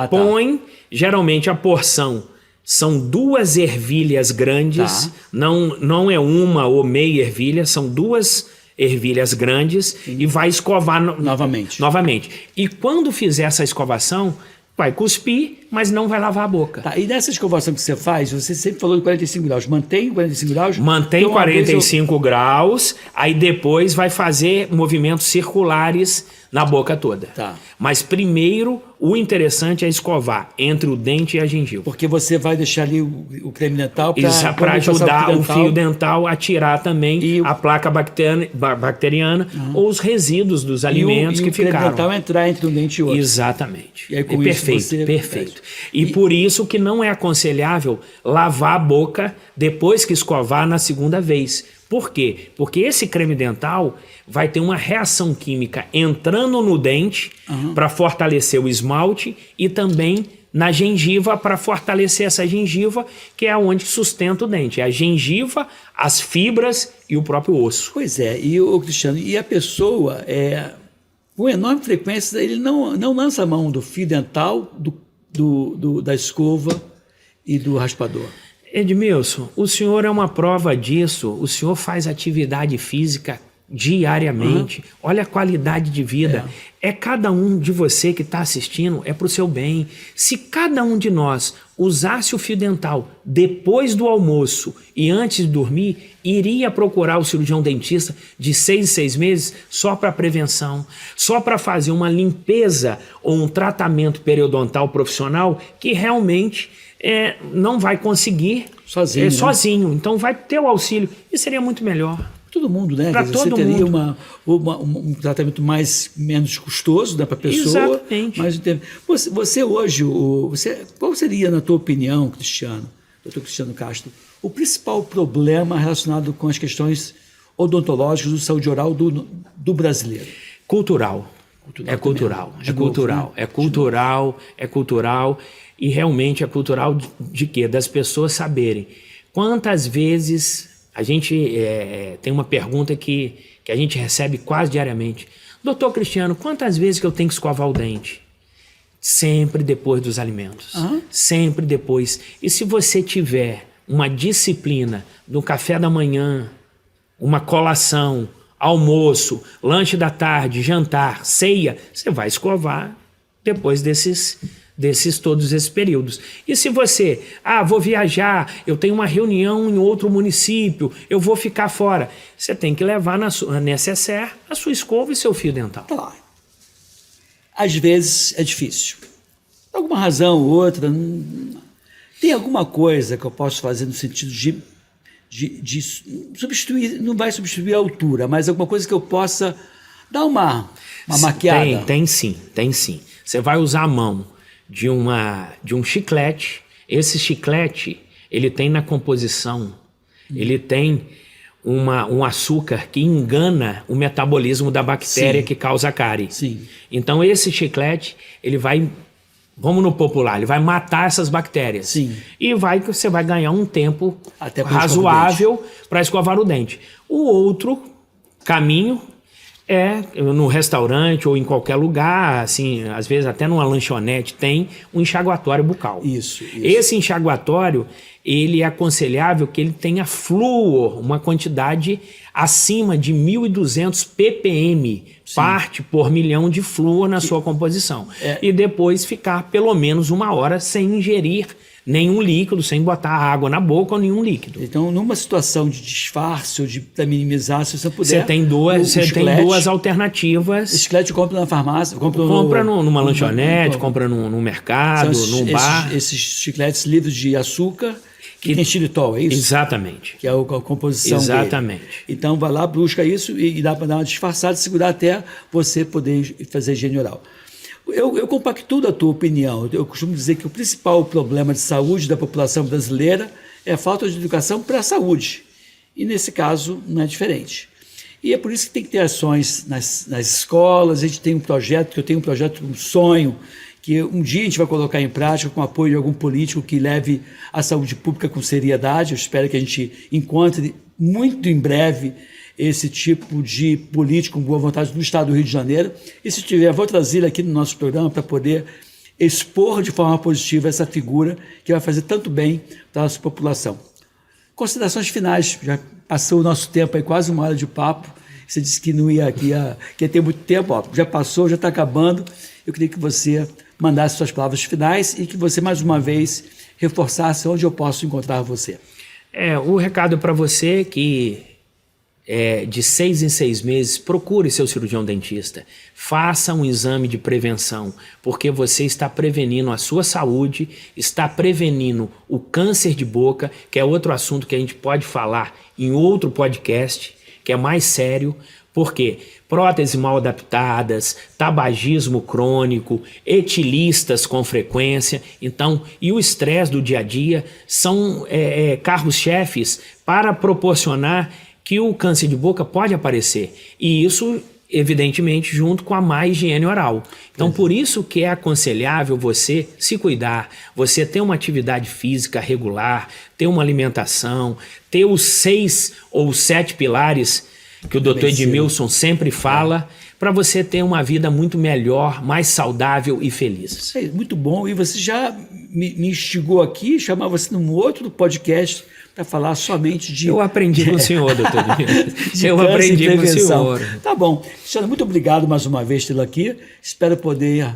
põe, geralmente a porção são 2 ervilhas grandes, não é uma ou meia ervilha, são 2 ervilhas grandes e vai escovar novamente. E quando fizer essa escovação, vai cuspir, mas não vai lavar a boca. Tá, e nessa escovação que você faz, você sempre falou de 45 graus. Mantém 45 graus? Mantém Então, uma vez 45 graus, aí depois vai fazer movimentos circulares na boca toda. Tá. Mas primeiro, o interessante é escovar entre o dente e a gengiva. Porque você vai deixar ali o creme dental Para ajudar o fio dental a tirar também a placa bacteriana ou os resíduos dos alimentos que o creme ficaram. dental entrar entre um dente e outro. Exatamente. E aí, com perfeito, isso você perfeito. E por isso que não é aconselhável lavar a boca depois que escovar na segunda vez. Por quê? Porque esse creme dental vai ter uma reação química entrando no dente para fortalecer o esmalte e também na gengiva para fortalecer essa gengiva, que é onde sustenta o dente. É a gengiva, as fibras e o próprio osso. Pois é, Cristiano, e a pessoa, com enorme frequência, ele não lança a mão do fio dental, da escova e do raspador. Edmilson, o senhor é uma prova disso. O senhor faz atividade física diariamente. Olha a qualidade de vida. É cada um de você que está assistindo, é para o seu bem. Se cada um de nós usasse o fio dental depois do almoço e antes de dormir, iria procurar o cirurgião dentista de 6 em 6 meses só para prevenção, só para fazer uma limpeza ou um tratamento periodontal profissional que realmente não vai conseguir sozinho. Então vai ter o auxílio e seria muito melhor. Todo mundo, né? Para todo você teria mundo. um tratamento menos custoso, né, para a pessoa. Exatamente. Mais tempo. Você hoje, qual seria, na tua opinião, doutor Cristiano Castro, o principal problema relacionado com as questões odontológicas do saúde oral do brasileiro? Cultural. É cultural. E realmente é cultural de quê? Das pessoas saberem quantas vezes a gente tem uma pergunta que a gente recebe quase diariamente. Doutor Cristiano, quantas vezes que eu tenho que escovar o dente? Sempre depois dos alimentos. Sempre depois. E se você tiver uma disciplina no café da manhã, uma colação, almoço, lanche da tarde, jantar, ceia, você vai escovar depois desses todos esses períodos. E se você, vou viajar, eu tenho uma reunião em outro município, eu vou ficar fora, você tem que levar na necessaire a sua escova e seu fio dental. Tá. Às vezes é difícil. Por alguma razão ou outra, tem alguma coisa que eu posso fazer no sentido de substituir, não vai substituir a altura, mas alguma coisa que eu possa dar uma maquiada? Tem sim. Você vai usar a mão de um chiclete. Esse chiclete, ele tem na composição, ele tem um açúcar que engana o metabolismo da bactéria que causa a cárie. Sim. Então esse chiclete, ele vai, vamos no popular, ele vai matar essas bactérias. Sim. E você vai ganhar um tempo até razoável para escovar o dente. O outro caminho é no restaurante ou em qualquer lugar, assim, às vezes até numa lanchonete, tem um enxaguatório bucal. Isso. Esse enxaguatório, ele é aconselhável que ele tenha flúor, uma quantidade acima de 1.200 ppm, parte por milhão de flúor na sua composição. E depois ficar pelo menos 1 hora sem ingerir nenhum líquido, sem botar água na boca ou nenhum líquido. Então, numa situação de disfarce ou para minimizar, se você puder... Você tem duas alternativas. O chiclete compra na farmácia? Compra numa lanchonete, compra no mercado, num bar. Esses chicletes livres de açúcar, que tem xilitol, é isso? Exatamente. Que é a composição Exatamente. dele. Então, vai lá, busca isso e dá para dar uma disfarçada, segurar até você poder fazer higiene oral. Eu compactuo da tua opinião. Eu costumo dizer que o principal problema de saúde da população brasileira é a falta de educação para a saúde. E, nesse caso, não é diferente. E é por isso que tem que ter ações nas escolas. A gente tem um projeto, um sonho, que um dia a gente vai colocar em prática com o apoio de algum político que leve a saúde pública com seriedade. Eu espero que a gente encontre muito em breve esse tipo de político com boa vontade no estado do Rio de Janeiro. E se tiver, vou trazer ele aqui no nosso programa para poder expor de forma positiva essa figura que vai fazer tanto bem para a nossa população. Considerações finais, já passou o nosso tempo aí, quase 1 hora de papo. Você disse que não ia ter muito tempo, já passou, já está acabando. Eu queria que você mandasse suas palavras finais e que você, mais uma vez, reforçasse onde eu posso encontrar você. O recado é para você que de 6 em 6 meses, procure seu cirurgião dentista. Faça um exame de prevenção, porque você está prevenindo a sua saúde, está prevenindo o câncer de boca, que é outro assunto que a gente pode falar em outro podcast, que é mais sério, porque próteses mal adaptadas, tabagismo crônico, etilistas com frequência, então, e o estresse do dia a dia são carros-chefes para proporcionar que o câncer de boca pode aparecer. E isso, evidentemente, junto com a má higiene oral. Então, por isso que é aconselhável você se cuidar, você ter uma atividade física regular, ter uma alimentação, ter os 6 ou 7 pilares que o Dr. Edmilson sempre fala, para você ter uma vida muito melhor, mais saudável e feliz. Isso aí, muito bom. E você já me instigou aqui, chamar você num outro podcast para falar somente de... Eu aprendi com o senhor, doutor. Eu aprendi com o senhor. Tá bom. Cristiano, muito obrigado mais uma vez tê-lo aqui. Espero poder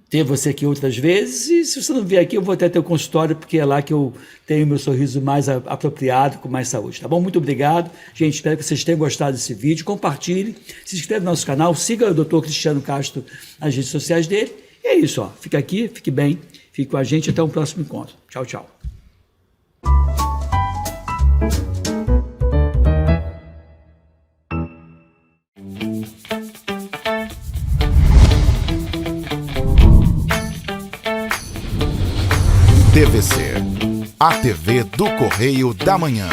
ter você aqui outras vezes. E se você não vier aqui, eu vou até ter o consultório, porque é lá que eu tenho meu sorriso mais apropriado, com mais saúde. Tá bom? Muito obrigado. Gente, espero que vocês tenham gostado desse vídeo. Compartilhe, se inscreve no nosso canal, siga o Dr. Cristiano Castro nas redes sociais dele. E é isso, ó. Fica aqui, fique bem, fique com a gente. Até o próximo encontro. Tchau, tchau. TVC, a TV do Correio da Manhã.